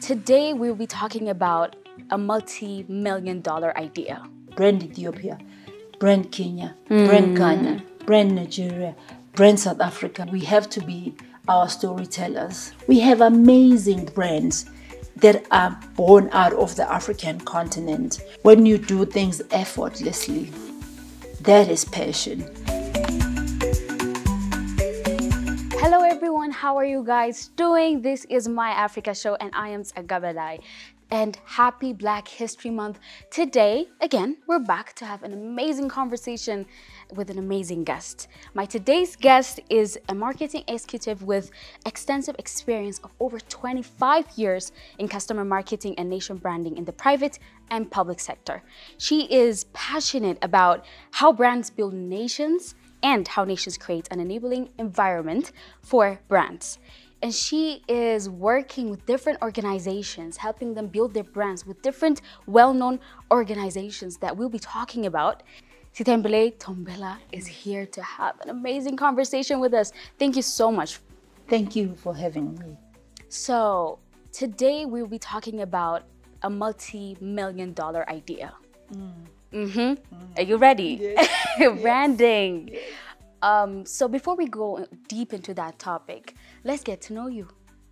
Today we'll be talking about a multi-million-dollar idea. Brand Ethiopia, brand Kenya, brand Ghana, brand Nigeria, brand South Africa. We have to be our storytellers. We have amazing brands that are born out of the African continent. When you do things effortlessly, that is passion. Hello everyone, how are you guys doing? This is My Africa Show and I am Sithembile. And happy Black History Month. Today, again, we're back to have an amazing conversation with an amazing guest. My today's guest is a marketing executive with extensive experience of over 25 years in customer marketing and nation branding in the private and public sector. She is passionate about how brands build nations and how nations create an enabling environment for brands. And she is working with different organizations, helping them build their brands with different well-known organizations that we'll be talking about. Sithembile Ntombela is here to have an amazing conversation with us. Thank you so much. Thank you for having me. So today we'll be talking about a multi-million-dollar idea. Are you ready? Yes. Branding. Yes. So before we go deep into that topic, let's get to know you.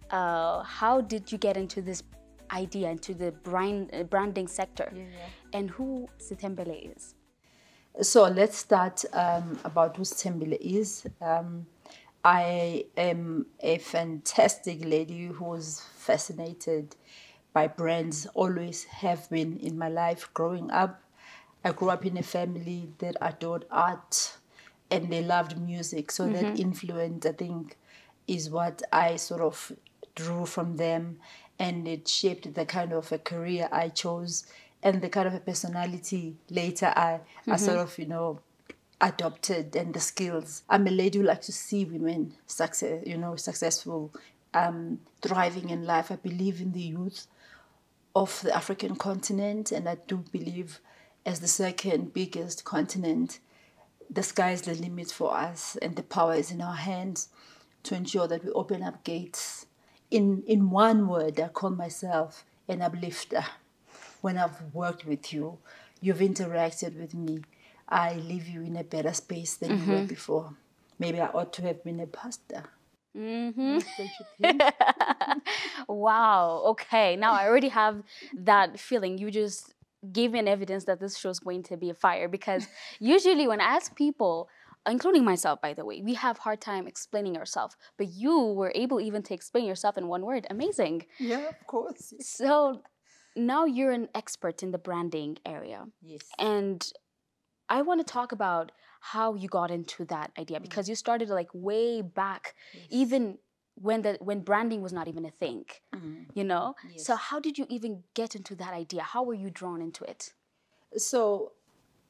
How did you get into this idea, into the branding sector? And who Sithembile is? So let's start about who Sithembile is. I am a fantastic lady who's fascinated by brands, always have been in my life growing up. I grew up in a family that adored art and they loved music. So that influence, I think, is what I sort of drew from them. And it shaped the kind of a career I chose and the kind of a personality later I sort of, adopted, and the skills. I'm a lady who likes to see women successful, thriving in life. I believe in the youth of the African continent, and I do believe as the second biggest continent, the sky is the limit for us and the power is in our hands to ensure that we open up gates. In one word, I call myself an uplifter. When I've worked with you, you've interacted with me, I leave you in a better space than you were before. Maybe I ought to have been a pastor. Don't you think? Wow, okay. Now I already have that feeling. You just gave me an evidence that this show is going to be a fire, because usually when I ask people, including myself, by the way, we have hard time explaining ourselves, but you were able even to explain yourself in one word. Amazing. Yeah, of course. So now you're an expert in the branding area. Yes. And I want to talk about how you got into that idea, because you started like way back, even when branding was not even a thing, Yes. So how did you even get into that idea? How were you drawn into it? So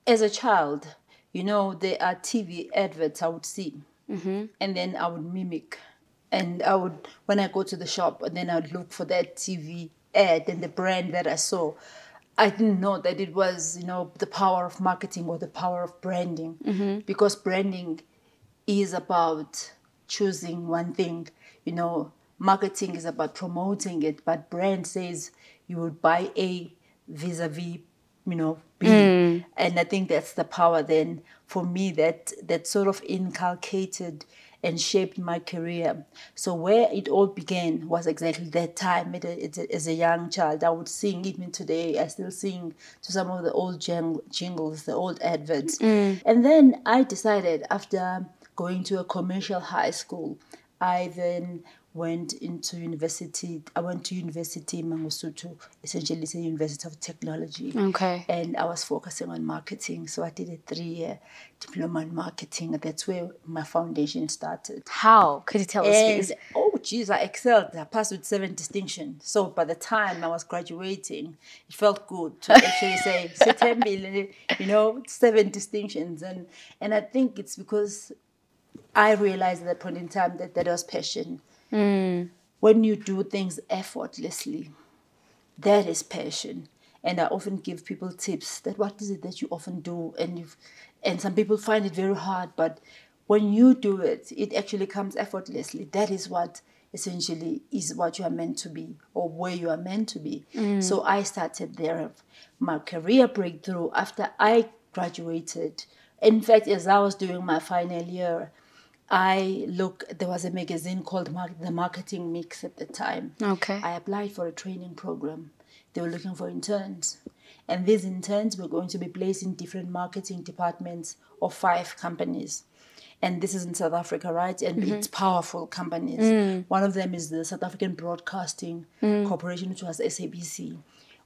as a child, there are TV adverts I would see, and then I would mimic. And when I go to the shop, and then I would look for that TV ad and the brand that I saw. I didn't know that it was, the power of marketing or the power of branding, because branding is about choosing one thing. Marketing is about promoting it, but brand says you would buy A vis-a-vis, B. And I think that's the power then for me that sort of inculcated and shaped my career. So where it all began was exactly that time. As a young child, I would sing, even today, I still sing to some of the old jingles, the old adverts. And then I decided, after going to a commercial high school, I then went into university. I went to University in Mangosuthu, essentially it's a University of Technology. Okay. And I was focusing on marketing. So I did a 3-year diploma in marketing. That's where my foundation started. How? Could you tell us, please? Oh, geez, I excelled. I passed with 7 distinctions. So by the time I was graduating, it felt good to actually say, Sithembile, 7 distinctions. And I think it's because I realized at that point in time that was passion. When you do things effortlessly, that is passion. And I often give people tips that what is it that you often do, and some people find it very hard, but when you do it, it actually comes effortlessly. That is what essentially is what you are meant to be or where you are meant to be. So I started there. My career breakthrough after I graduated. In fact, as I was doing my final year, there was a magazine called The Marketing Mix at the time. Okay. I applied for a training program. They were looking for interns. And these interns were going to be placed in different marketing departments of 5 companies. And this is in South Africa, right? And it's powerful companies. One of them is the South African Broadcasting Corporation, which was SABC.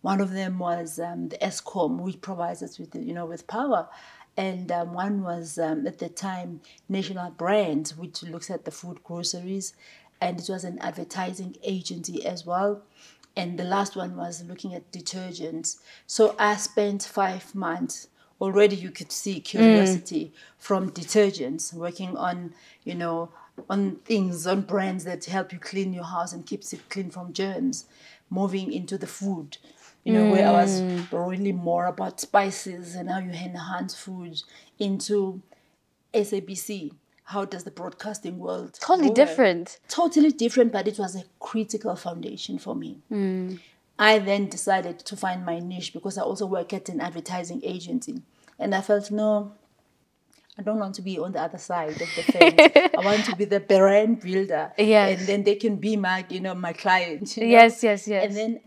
One of them was the ESCOM, which provides us with, with power. And one was, at the time, National Brands, which looks at the food groceries. And it was an advertising agency as well. And the last one was looking at detergents. So I spent 5 months. Already you could see curiosity from detergents, working on, on things, on brands that help you clean your house and keeps it clean from germs. Moving into the food, where I was really more about spices and how you enhance food, into SABC. How does the broadcasting world Totally work? different. Totally different, but it was a critical foundation for me. I then decided to find my niche because I also work at an advertising agency. And I felt, no, I don't want to be on the other side of the fence. I want to be the brand builder. Yes. And then they can be my, my client. Yes. And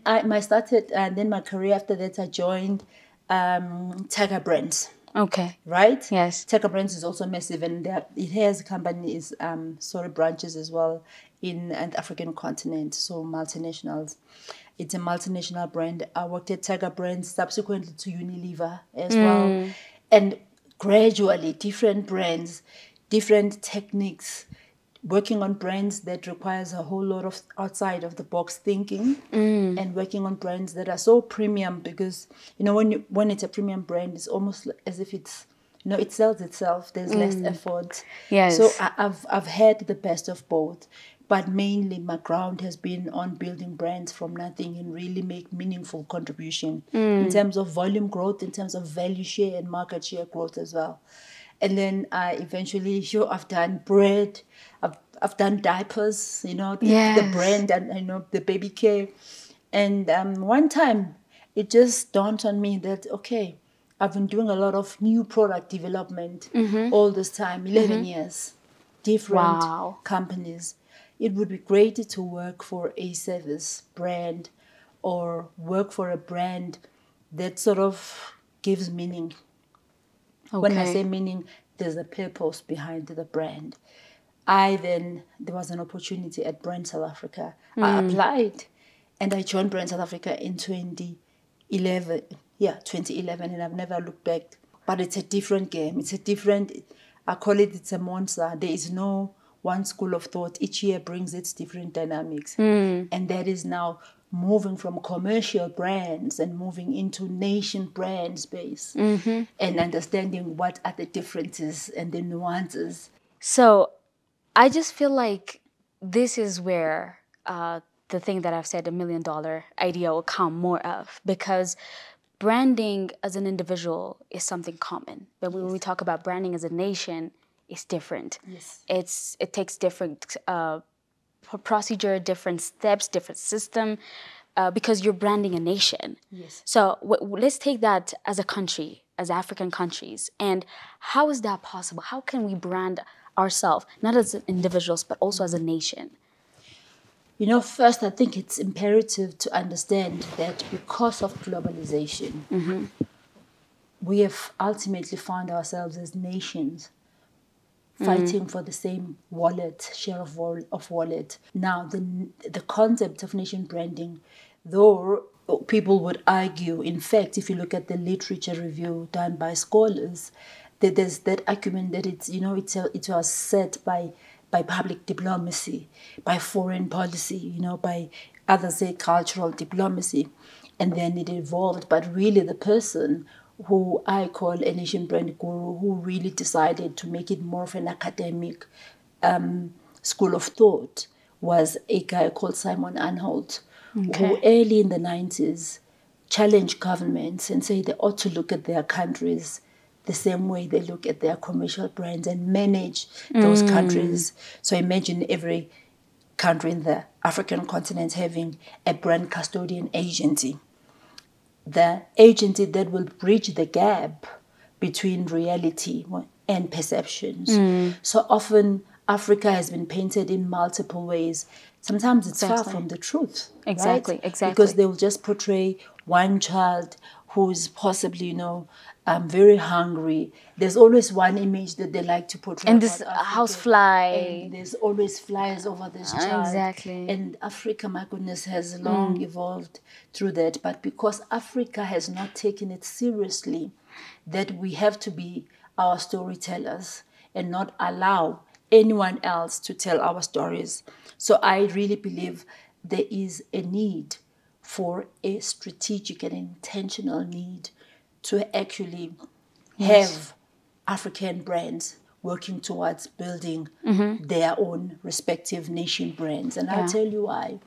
then my career after that, I joined Tiger Brands. Okay. Right? Yes. Tiger Brands is also massive, and it has companies, branches as well in the African continent, so multinationals. It's a multinational brand. I worked at Tiger Brands, subsequently to Unilever as well. And gradually, different brands, different techniques, working on brands that requires a whole lot of outside of the box thinking, and working on brands that are so premium, because when it's a premium brand, it's almost as if it's it sells itself. There's less effort. Yes. So I've had the best of both, but mainly my ground has been on building brands from nothing and really make meaningful contribution in terms of volume growth, in terms of value share and market share growth as well. And then I eventually, I've done bread, I've done diapers, the brand, and the Babycare. And one time, it just dawned on me that, okay, I've been doing a lot of new product development all this time, 11 years, different companies. It would be great to work for a service brand or work for a brand that sort of gives meaning. Okay. When I say meaning, there's a purpose behind the brand. There was an opportunity at Brand South Africa. I applied and I joined Brand South Africa in 2011. Yeah, 2011, and I've never looked back. But it's a different game. I call it's a monster. There is no one school of thought. Each year brings its different dynamics. And that is now moving from commercial brands and moving into nation brand space and understanding what are the differences and the nuances. So I just feel like this is where the thing that I've said, $1 million idea will come more of, because branding as an individual is something common. But when we talk about branding as a nation, it's different. Yes. It takes different procedure, different steps, different system, because you're branding a nation. Yes. So let's take that as a country, as African countries. And how is that possible? How can we brand ourselves, not as individuals, but also as a nation? First, I think it's imperative to understand that because of globalization, we have ultimately found ourselves as nations fighting for the same share of wallet. Now, the concept of nation branding, though people would argue, in fact, if you look at the literature review done by scholars, that there's that argument that it was set by public diplomacy, by foreign policy, by others say cultural diplomacy, and then it evolved. But really the person who I call a nation brand guru, who really decided to make it more of an academic school of thought, was a guy called Simon Anholt, who early in the 90s challenged governments and say they ought to look at their countries the same way they look at their commercial brands and manage those countries. So imagine every country in the African continent having a brand custodian agency. The agency that will bridge the gap between reality and perceptions. So often Africa has been painted in multiple ways. Sometimes it's far from the truth. Exactly, right? exactly. Because they will just portray one child who's possibly, very hungry. There's always one image that they like to portray. And this about Africa. housefly. And there's always flies over this child. Exactly. And Africa, my goodness, has long evolved through that. But because Africa has not taken it seriously, that we have to be our storytellers and not allow anyone else to tell our stories. So I really believe there is a need for a strategic and intentional need to actually have African brands working towards building their own respective nation brands. And I'll tell you why.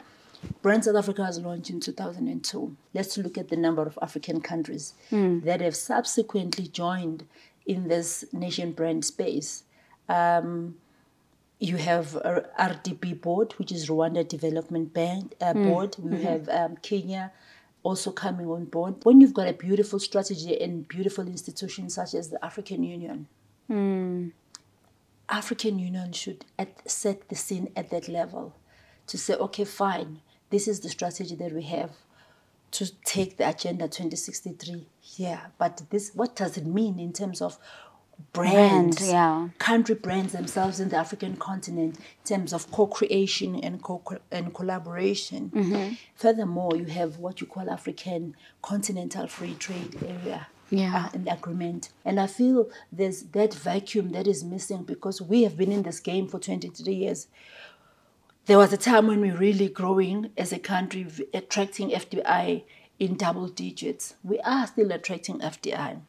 Brand South Africa was launched in 2002. Let's look at the number of African countries that have subsequently joined in this nation brand space. You have RDB board, which is Rwanda Development Board. We have Kenya also coming on board. When you've got a beautiful strategy and beautiful institutions such as the African Union, African Union should set the scene at that level to say, okay, fine, this is the strategy that we have to take the Agenda 2063 here. But this, what does it mean in terms of brands, country brands themselves in the African continent, in terms of co-creation and collaboration. Furthermore, you have what you call African Continental Free Trade Area. In the agreement. And I feel there's that vacuum that is missing because we have been in this game for 23 years. There was a time when we were really growing as a country, attracting FDI in double digits. We are still attracting FDI.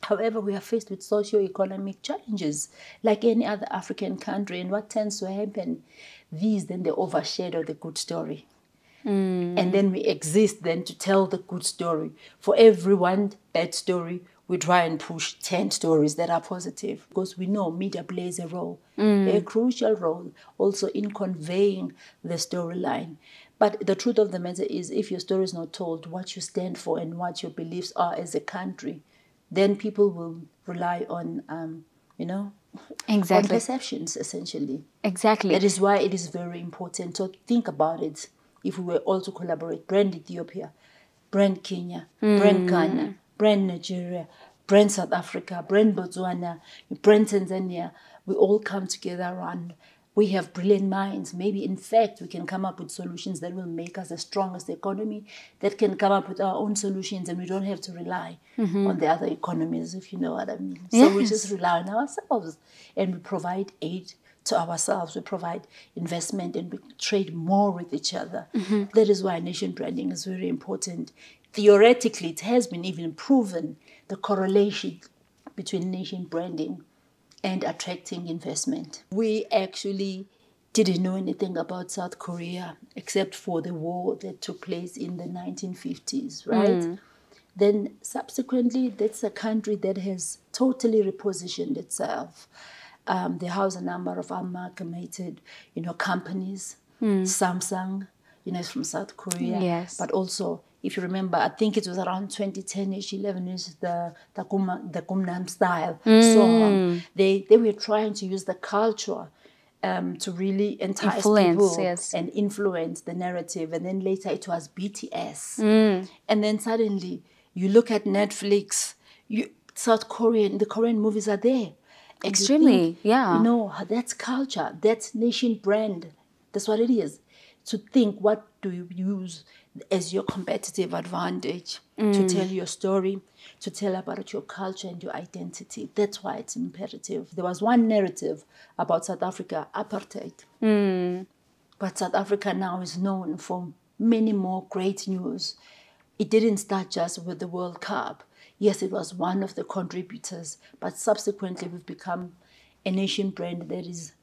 However, we are faced with socio-economic challenges like any other African country. And what tends to happen, then they overshadow the good story. And then we exist then to tell the good story. For every one bad story, we try and push 10 stories that are positive. Because we know media plays a role, a crucial role also in conveying the storyline. But the truth of the matter is, if your story is not told, what you stand for and what your beliefs are as a country, then people will rely on, on perceptions, essentially. Exactly. That is why it is very important. So think about it. If we were all to collaborate, brand Ethiopia, brand Kenya, brand Ghana, brand Nigeria, brand South Africa, brand Botswana, brand Tanzania, we all come together and we have brilliant minds. Maybe, in fact, we can come up with solutions that will make us the strongest economy, that can come up with our own solutions, and we don't have to rely on the other economies, if you know what I mean. So we just rely on ourselves, and we provide aid to ourselves. We provide investment, and we trade more with each other. That is why nation branding is very important. Theoretically, it has been even proven the correlation between nation branding and attracting investment. We actually didn't know anything about South Korea except for the war that took place in the 1950s, right? Then subsequently, that's a country that has totally repositioned itself. They house a number of amalgamated, companies. Samsung, is from South Korea. Yes. But also, if you remember, I think it was around 2010-ish, 11-ish, the Gangnam Style song. They were trying to use the culture to really entice people and influence the narrative. And then later it was BTS. And then suddenly you look at Netflix, the Korean movies are there. Extremely, That's culture, that's nation brand. That's what it is. To think, what do you use as your competitive advantage to tell your story, to tell about your culture and your identity. That's why it's imperative. There was one narrative about South Africa, apartheid. But South Africa now is known for many more great news. It didn't start just with the World Cup. Yes, it was one of the contributors, but subsequently we've become a nation brand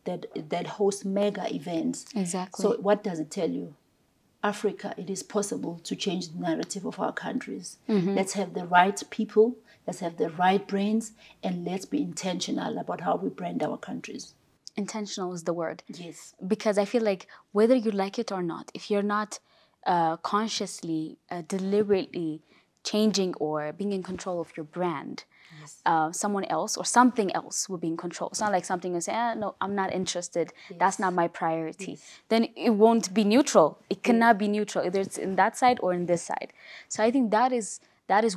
that hosts mega events. Exactly. So what does it tell you? Africa, it is possible to change the narrative of our countries. Let's have the right people, let's have the right brains, and let's be intentional about how we brand our countries. intentional is the word. Yes. Because I feel like whether you like it or not, if you're not consciously, deliberately changing or being in control of your brand, Yes. someone else or something else will be in control. It's not like something you say, no, I'm not interested. Yes. That's not my priority. Yes. Then it won't be neutral. It cannot be neutral. Either it's in that side or in this side. So I think that is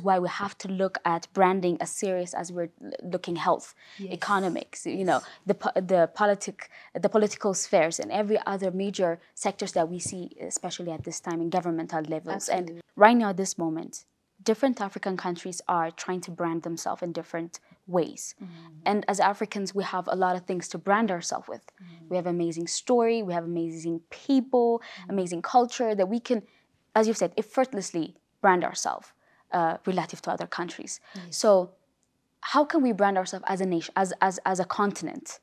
why we have to look at branding as serious as we're looking health, economics, you know, the political spheres and every other major sectors that we see, especially at this time in governmental levels. Absolutely. And right now, at this moment, different African countries are trying to brand themselves in different ways. And as Africans, we have a lot of things to brand ourselves with. We have amazing story, we have amazing people, amazing culture that we can, as you've said, effortlessly brand ourselves relative to other countries. So how can we brand ourselves as a nation, as a continent?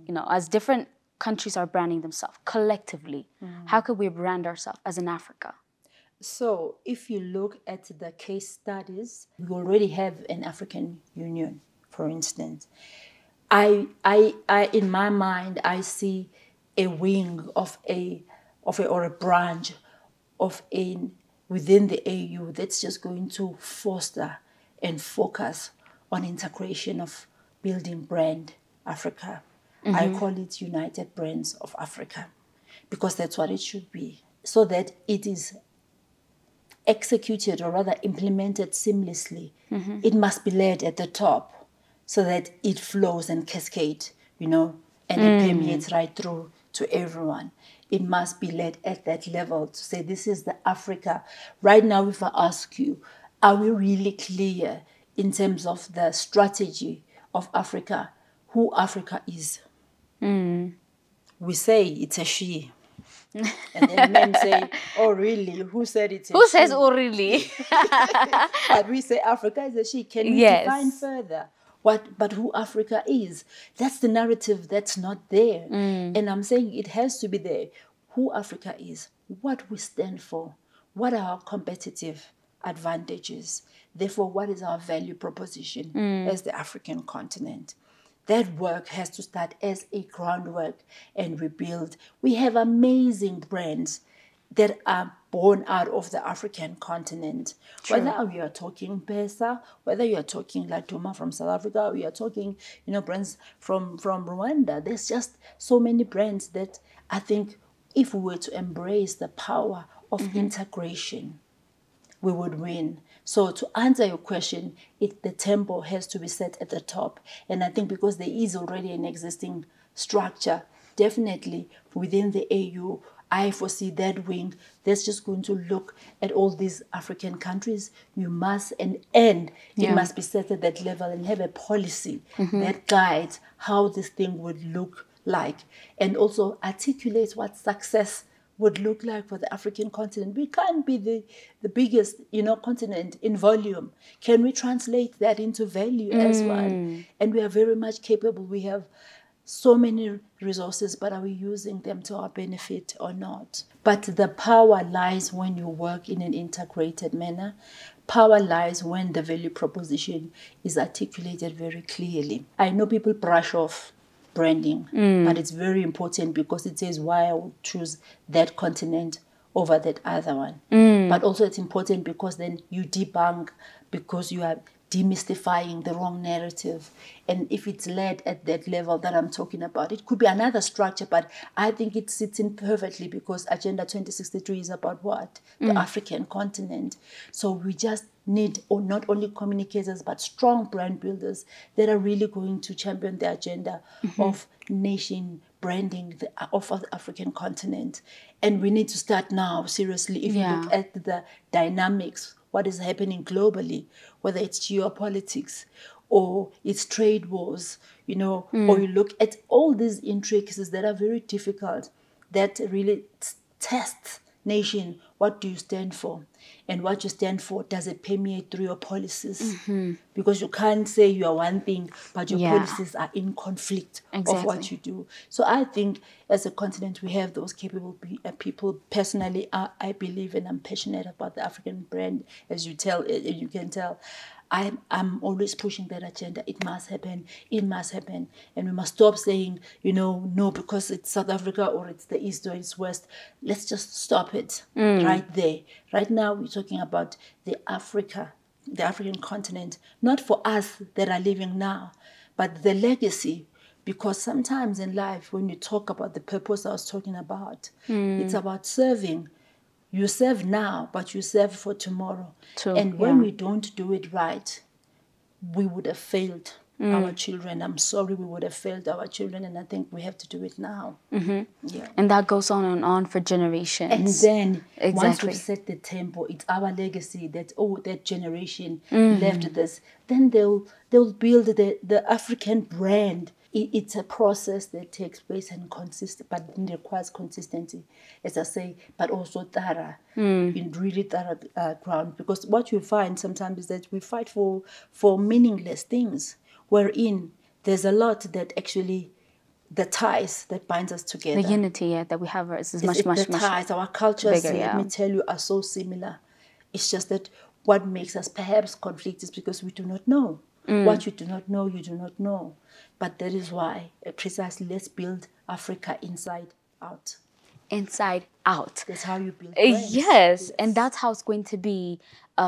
You know, as different countries are branding themselves collectively, how can we brand ourselves as in Africa? So if you look at the case studies, we already have an African Union, for instance. I in my mind, I see a wing of a or a branch of within the AU that's just going to foster and focus on integration of building brand Africa. I call it United Brands of Africa, because that's what it should be, so that it is executed, or rather implemented seamlessly. It must be led at the top so that it flows and cascades, you know, and it permeates right through to everyone. It must be led at that level to say, this is the Africa. Right now, if I ask you, are we really clear in terms of the strategy of Africa, who Africa is? We say it's a she. And then men say, oh, really? Who said it's a she? Who says, oh, really? But we say Africa is a she. Can we define further but who Africa is? That's the narrative that's not there. And I'm saying it has to be there. Who Africa is, what we stand for, what are our competitive advantages, therefore what is our value proposition as the African continent. That work has to start as a groundwork and rebuild. We have amazing brands that are born out of the African continent. True. Whether we are talking Pesa, whether you are talking Latuma from South Africa, or you are talking, you know, brands from Rwanda. There's just so many brands that I think if we were to embrace the power of integration, we would win. So to answer your question, the tempo has to be set at the top. And I think because there is already an existing structure, definitely within the AU, I foresee that wing that's just going to look at all these African countries. You must, and it must be set at that level and have a policy that guides how this thing would look like, and also articulates what success would look like for the African continent. We can't be the biggest, you know, continent in volume. Can we translate that into value as well? And we are very much capable. We have so many resources, but are we using them to our benefit or not? But the power lies when you work in an integrated manner. Power lies when the value proposition is articulated very clearly. I know people brush off branding, but it's very important because it says why I would choose that continent over that other one. But also it's important because then you debunk, because you are demystifying the wrong narrative. And if it's led at that level that I'm talking about, it could be another structure, but I think it sits in perfectly because Agenda 2063 is about what? The African continent. So we just need not only communicators, but strong brand builders that are really going to champion the agenda of nation branding of the African continent. And we need to start now, seriously. If you look at the dynamics, what is happening globally, whether it's geopolitics or it's trade wars, you know, or you look at all these intricacies that are very difficult, that really test nation, what do you stand for? And what you stand for, does it permeate through your policies? because you can't say you are one thing, but your Yeah. policies are in conflict of what Exactly. you do. So I think as a continent, we have those capable people. Personally, I believe and I'm passionate about the African brand, as you can tell. I'm always pushing that agenda. It must happen. It must happen. And we must stop saying, no, because it's South Africa or it's the East or it's West. Let's just stop it right there. Right now, we're talking about the African continent, not for us that are living now, but the legacy. Because sometimes in life, when you talk about the purpose I was talking about, it's about serving. You serve now, but you serve for tomorrow. True, And when yeah. we don't do it right, we would have failed our children. I'm sorry, we would have failed our children, and I think we have to do it now. Yeah. And that goes on and on for generations. And then once Exactly. we've set the tempo, it's our legacy that that generation left this. Then they'll build the African brand. It's a process that takes place and but it requires consistency, as I say, but also thorough, in really thorough ground. Because what you find sometimes is that we fight for meaningless things, wherein there's a lot that actually the ties that binds us together. The unity that we have is much, The much, much ties, our cultures, bigger, let yeah. me tell you, are so similar. It's just that what makes us perhaps conflict is because we do not know. What you do not know, you do not know. But that is why, precisely, let's build Africa inside out. Inside out. That's how you build brands. Yes, and that's how it's going to be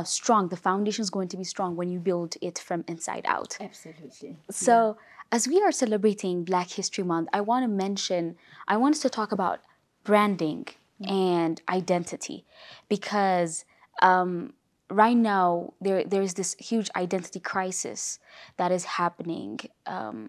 strong. The foundation is going to be strong when you build it from inside out. Absolutely. So, as we are celebrating Black History Month, I want us to talk about branding and identity, because right now there is this huge identity crisis that is happening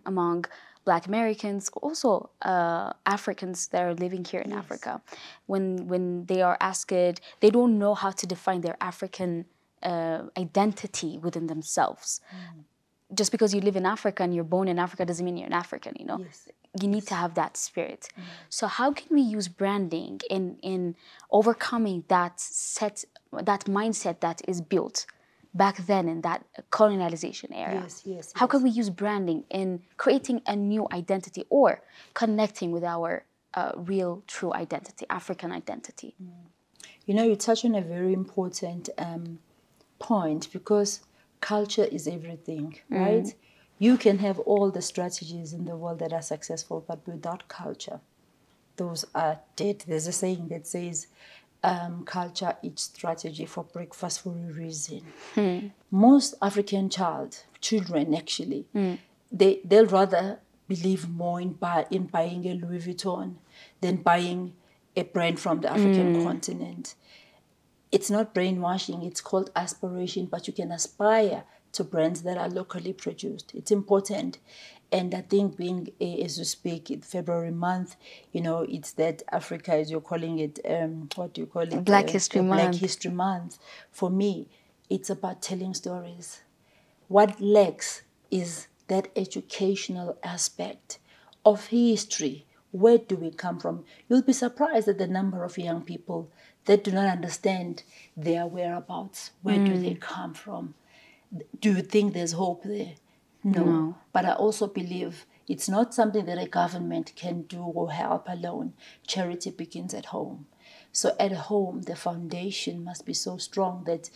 among Black Americans, also Africans that are living here in Africa. When they are asked, they don't know how to define their African identity within themselves. Just because you live in Africa and you're born in Africa doesn't mean you're an African, Yes. You need to have that spirit. So how can we use branding in overcoming that mindset that is built back then in that colonialization era? Yes. How can we use branding in creating a new identity or connecting with our real, true identity, African identity? You touch on a very important point, because culture is everything, right? You can have all the strategies in the world that are successful, but without culture, those are dead. There's a saying that says, culture eats strategy for breakfast for a reason. Most African children actually, they'll rather believe more in buying a Louis Vuitton than buying a brand from the African continent. It's not brainwashing, it's called aspiration, but you can aspire to brands that are locally produced. It's important. And I think being, as you speak, February month, it's that Africa, as you're calling it, what do you call it? Black History Month. Black History Month. For me, it's about telling stories. What lacks is that educational aspect of history. Where do we come from? You'll be surprised at the number of young people that do not understand their whereabouts. Where do they come from? Do you think there's hope there? No. But I also believe it's not something that a government can do or help alone. Charity begins at home. So at home, the foundation must be so strong that,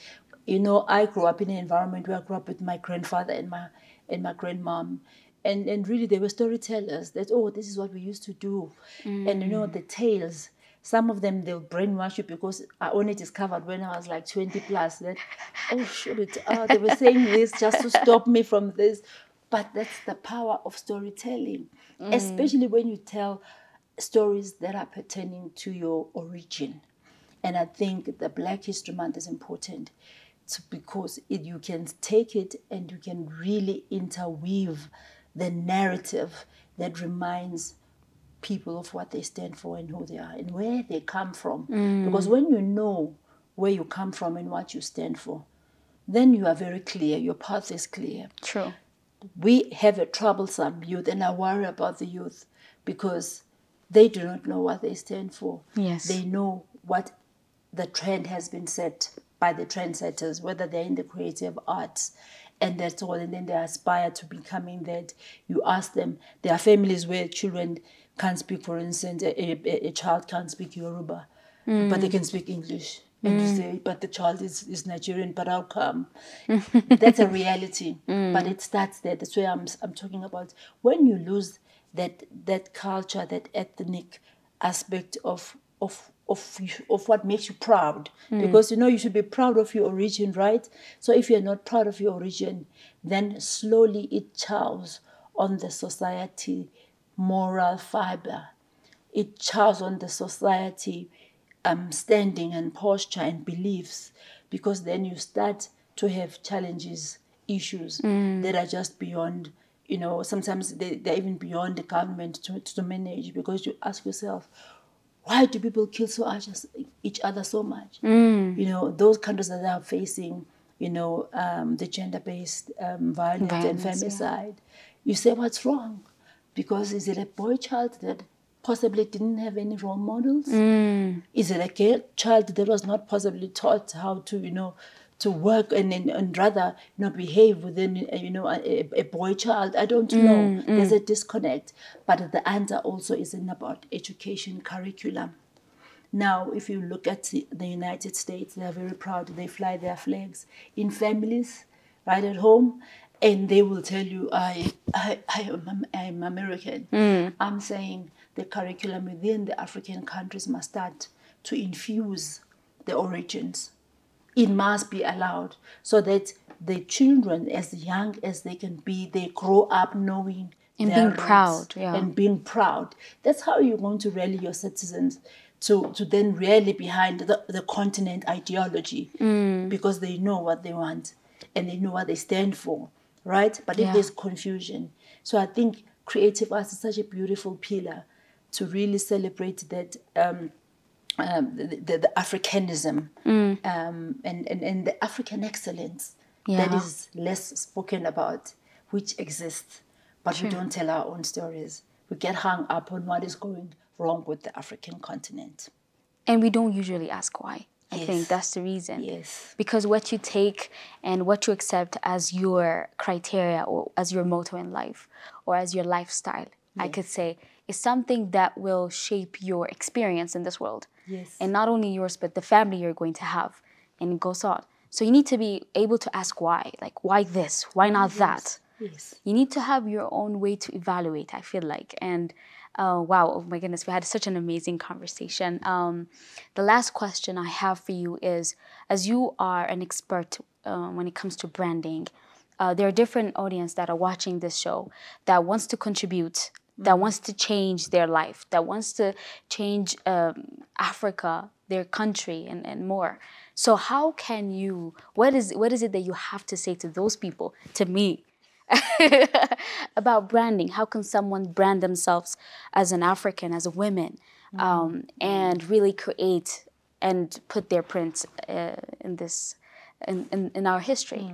I grew up in an environment where I grew up with my grandfather and my grandmom. And really, they were storytellers that, this is what we used to do. And, the tales, some of them, they'll brainwash you, because I only discovered when I was like 20 plus that, they were saying this just to stop me from this. But that's the power of storytelling, especially when you tell stories that are pertaining to your origin. And I think the Black History Month is important because you can take it and you can really interweave the narrative that reminds people of what they stand for and who they are and where they come from. Because when you know where you come from and what you stand for, then you are very clear. Your path is clear. True. We have a troublesome youth, and I worry about the youth because they do not know what they stand for. Yes. They know what the trend has been set by the trendsetters, whether they're in the creative arts. and that's all. And then they aspire to becoming that. You ask them, there are families where children can't speak, for instance, a child can't speak Yoruba, but they can speak English. And you say, but the child is Nigerian, but how come? That's a reality. But it starts there. That's where I'm talking about. When you lose that culture, that ethnic aspect of what makes you proud, because you should be proud of your origin, right? So if you're not proud of your origin, then slowly it chows on the society moral fiber. It chows on the society standing and posture and beliefs, because then you start to have challenges, issues that are just beyond, sometimes they're even beyond the government to manage, because you ask yourself, why do people kill each other so much? Those countries that are facing, the gender-based violence and femicide, you say, what's wrong? Because is it a boy child that possibly didn't have any role models? Is it a girl child that was not possibly taught how to, to work and rather, behave within, a boy child? I don't know. There's a disconnect. But the answer also isn't about education curriculum. Now, if you look at the United States, they're very proud. They fly their flags in families, right at home, and they will tell you, I'm American. I'm saying the curriculum within the African countries must start to infuse the origins. It must be allowed so that the children, as young as they can be, they grow up knowing and their being proud. and being proud. That's how you're going to rally your citizens to then rally behind the continent ideology, because they know what they want and they know what they stand for, right? But if there's confusion, so I think creative arts is such a beautiful pillar to really celebrate that the Africanism and the African excellence that is less spoken about, which exists, but we don't tell our own stories. We get hung up on what is going wrong with the African continent. And we don't usually ask why. I think that's the reason. Yes. Because what you take and what you accept as your criteria or as your motto in life or as your lifestyle, I could say, is something that will shape your experience in this world. Yes. And not only yours, but the family you're going to have. And it goes on. So you need to be able to ask why. Like, why this? Why not that? Yes. You need to have your own way to evaluate, I feel like. And wow, oh my goodness, we had such an amazing conversation. The last question I have for you is, as you are an expert when it comes to branding, there are different audience that are watching this show that wants to contribute, that wants to change their life, that wants to change Africa, their country, and more. So how can you, what is it that you have to say to those people, to me, about branding? How can someone brand themselves as an African, as a woman, and really create and put their print in this, in our history?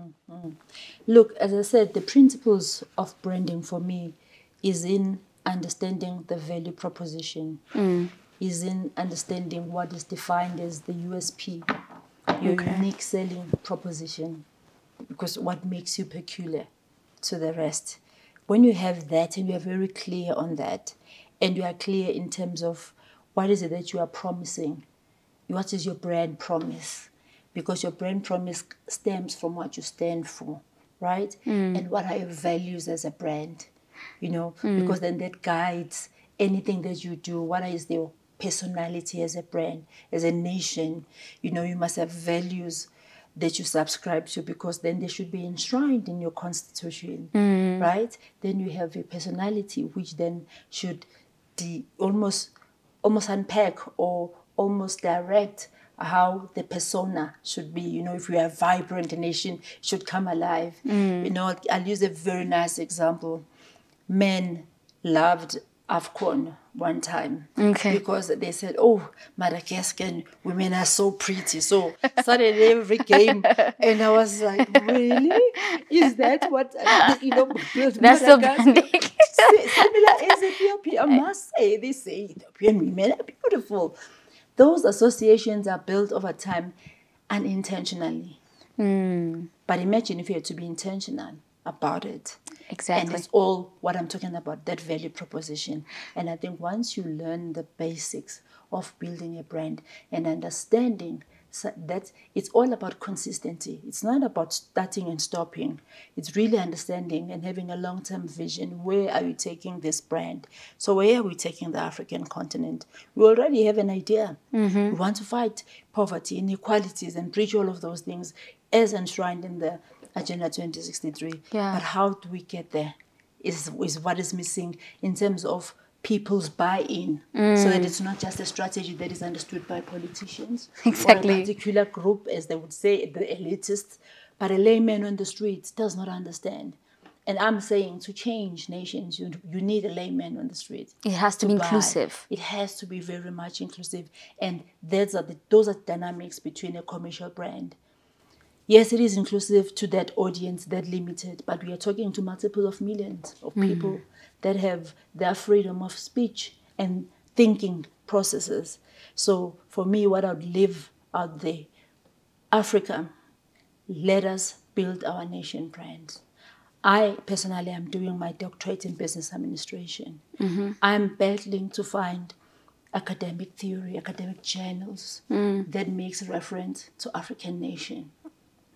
Look, as I said, the principles of branding for me is in understanding the value proposition, is in understanding what is defined as the USP, your unique selling proposition, because what makes you peculiar to the rest. When you have that and you are very clear on that, and you are clear in terms of what is it that you are promising, what is your brand promise, because your brand promise stems from what you stand for, right? And what are your values as a brand, because then that guides anything that you do. What is your personality as a brand, as a nation? You must have values that you subscribe to, because then they should be enshrined in your constitution, right? Then you have a personality, which then should almost unpack or almost direct how the persona should be. If you are vibrant, a nation should come alive. I'll use a very nice example. Men loved AFCON one time, because they said, oh, Madagascan women are so pretty. So started every game, and I was like, really? Is that what, That's Madagascar? the branding. Similar as Ethiopia, I must say, they say Ethiopian women are beautiful. Those associations are built over time unintentionally. But imagine if you had to be intentional about it. Exactly. And it's all what I'm talking about, that value proposition. And I think once you learn the basics of building a brand and understanding that it's all about consistency. It's not about starting and stopping. It's really understanding and having a long-term vision. Where are you taking this brand? So where are we taking the African continent? We already have an idea. We want to fight poverty, inequalities, and bridge all of those things as enshrined in the Agenda 2063. Yeah. But how do we get there is what is missing in terms of people's buy-in, so that it's not just a strategy that is understood by politicians Exactly. or a particular group, as they would say, the elitists, but a layman on the streets does not understand. And I'm saying to change nations, you need a layman on the street. It has to be buy. inclusive. It has to be very much inclusive. And those are dynamics between a commercial brand. Yes, it is inclusive to that audience, that limited, but we are talking to multiple of millions of people that have their freedom of speech and thinking processes. So for me, what I would live out there, Africa, let us build our nation brands. I personally am doing my doctorate in business administration. I'm battling to find academic theory, academic journals that makes reference to African nation.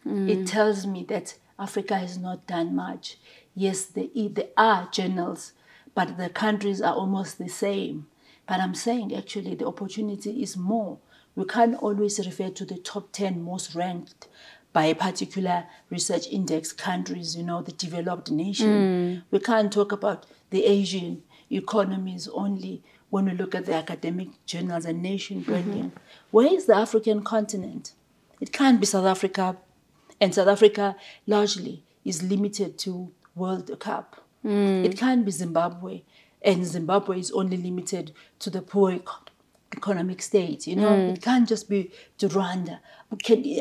It tells me that Africa has not done much. Yes, there are journals, but the countries are almost the same. But I'm saying actually the opportunity is more. We can't always refer to the top 10 most ranked by a particular research index countries, the developed nation. We can't talk about the Asian economies only when we look at the academic journals and nation branding. Where is the African continent? It can't be South Africa. And South Africa largely is limited to World Cup. It can't be Zimbabwe, and Zimbabwe is only limited to the poor economic state. It can't just be to Rwanda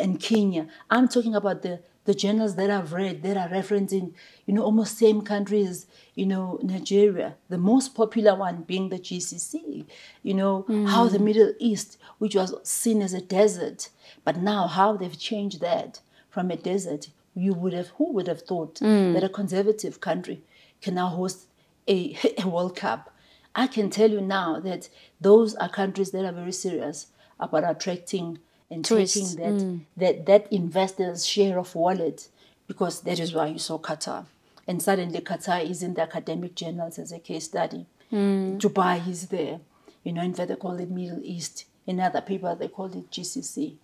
and Kenya. I'm talking about the journals that I've read that are referencing, almost same countries, Nigeria, the most popular one being the GCC, how the Middle East, which was seen as a desert, but now how they've changed that. From a desert, who would have thought that a conservative country can now host a World Cup? I can tell you now that those are countries that are very serious about attracting and Tourists. taking that investors' share of wallet, because that is why you saw Qatar. And suddenly Qatar is in the academic journals as a case study. Dubai is there. In fact, they call it Middle East. In other people, they call it GCC.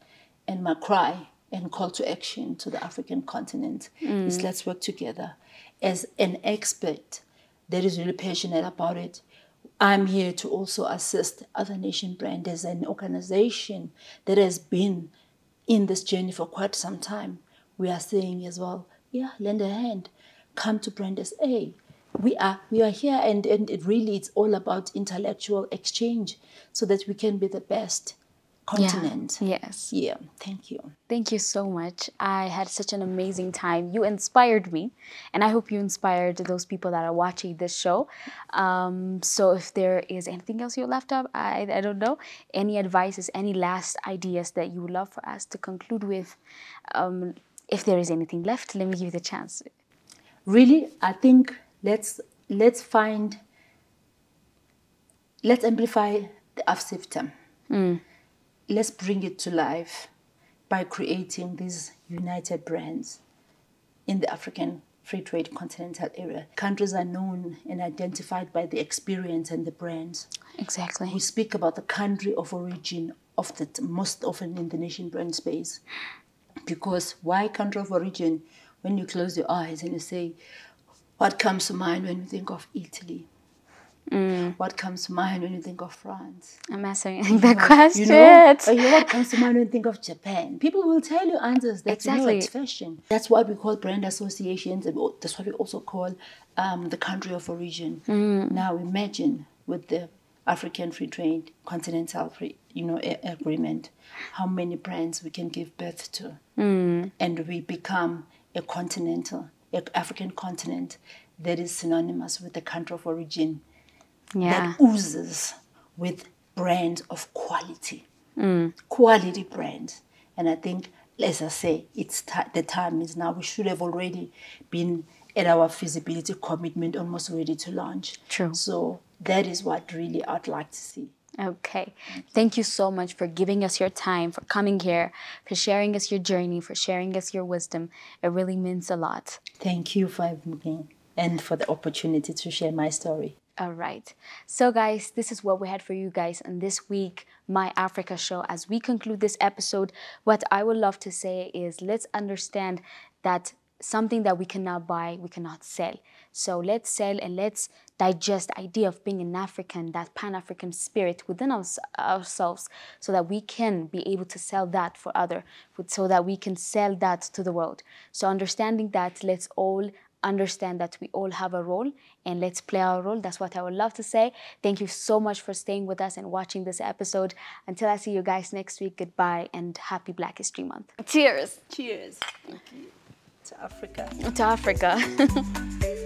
And my cry and call to action to the African continent is let's work together. As an expert that is really passionate about it, I'm here to also assist other nation brands as an organization that has been in this journey for quite some time. We are saying as well, lend a hand, come to Brand SA. We are here, and it's all about intellectual exchange so that we can be the best continent. Yes. Yeah, thank you. Thank you so much. I had such an amazing time. You inspired me, and I hope you inspired those people that are watching this show. So if there is anything else you left up, I don't know, any advices, any last ideas that you would love for us to conclude with, if there is anything left, let me give you the chance. Really, I think let's amplify the AfSIFTA. Let's bring it to life by creating these united brands in the African free trade continental area. Countries are known and identified by the experience and the brands. Exactly. We speak about the country of origin most often in the nation brand space. Because why country of origin? When you close your eyes and you say, what comes to mind when you think of Italy? What comes to mind when you think of France? I'm answering the question. What comes to mind when you think of Japan? People will tell you answers. That's it's fashion. That's what we call brand associations. That's what we also call the country of origin. Now imagine with the African Free Trade Continental Agreement, how many brands we can give birth to, and we become a African continent that is synonymous with the country of origin. That oozes with brands of quality, quality brands. And I think as I say, the time is now. We should have already been at our feasibility commitment, almost ready to launch. True. So that is what really I'd like to see. Okay. Thank you so much for giving us your time, for coming here, for sharing us your journey, for sharing us your wisdom. It really means a lot. Thank you for having me and for the opportunity to share my story. All right. So guys, this is what we had for you guys on this week, My Africa Show. As we conclude this episode, what I would love to say is let's understand that something that we cannot buy, we cannot sell. So let's sell and let's digest the idea of being an African, that Pan-African spirit within ourselves, so that we can be able to sell that for other, so that we can sell that to the world. So understanding that, let's all understand that we all have a role and let's play our role. That's what I would love to say. Thank you so much for staying with us and watching this episode. Until I see you guys next week, goodbye and happy Black History Month. Cheers. Cheers. Thank you. To Africa. To Africa.